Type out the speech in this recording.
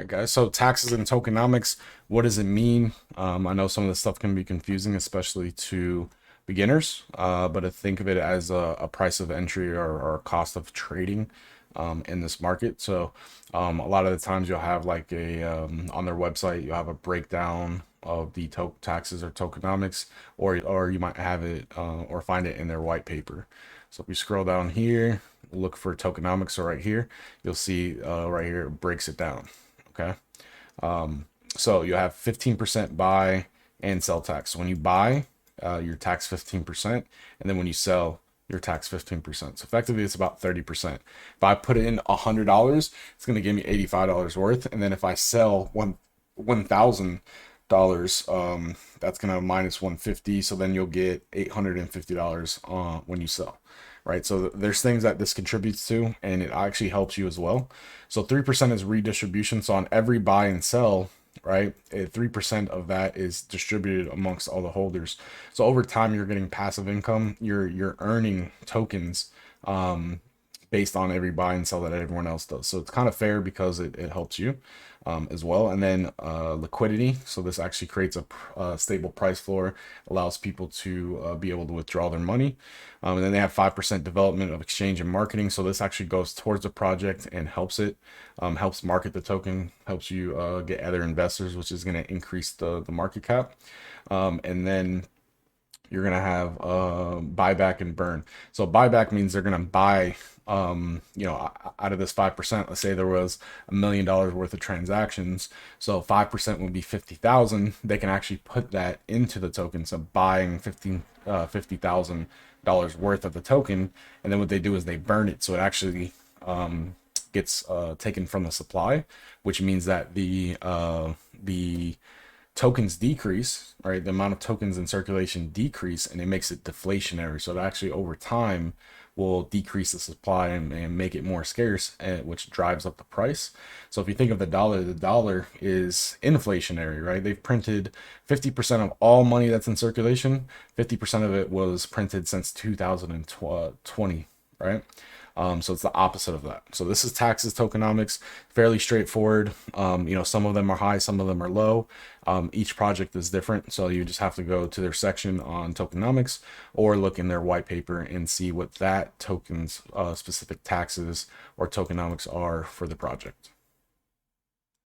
right, guys. So taxes and tokenomics, what does it mean? I know some of this stuff can be confusing, especially to beginners, but to think of it as a price of entry or a cost of trading in this market. So a lot of the times you'll have like on their website, you'll have a breakdown of the taxes or tokenomics, or you might have it or find it in their white paper. So if we scroll down here, look for tokenomics, so right here, you'll see right here it breaks it down. Okay. So you have 15% buy and sell tax. When you buy, you're taxed 15%, and then when you sell, you're taxed 15%. So effectively, it's about 30%. If I put in $100, it's going to give me $85 worth, and then if I sell $1,000, that's going to minus 150. So then you'll get $850 when you sell. Right, so there's things that this contributes to, and it actually helps you as well. So 3% is redistribution. So on every buy and sell, right, 3% of that is distributed amongst all the holders. So over time, you're getting passive income. You're earning tokens based on every buy and sell that everyone else does. So it's kind of fair because it helps you as well. And then liquidity. So this actually creates a stable price floor, allows people to be able to withdraw their money. And then they have 5% development of exchange and marketing. So this actually goes towards the project and helps it, helps market the token, helps you get other investors, which is going to increase the market cap. And then you're going to have buyback and burn. So buyback means they're going to buy, out of this 5%, let's say there was $1 million worth of transactions. So 5% would be 50,000. They can actually put that into the token. So buying $50,000 worth of the token. And then what they do is they burn it. So it actually gets taken from the supply, which means that the tokens decrease, right? The amount of tokens in circulation decrease, and it makes it deflationary. So it actually over time will decrease the supply and make it more scarce, which drives up the price. So if you think of the dollar is inflationary, right? They've printed 50% of all money that's in circulation. 50% of it was printed since 2020, right? So it's the opposite of that. So this is taxes tokenomics, fairly straightforward. Some of them are high, some of them are low. Each project is different. So you just have to go to their section on tokenomics or look in their white paper and see what that token's specific taxes or tokenomics are for the project.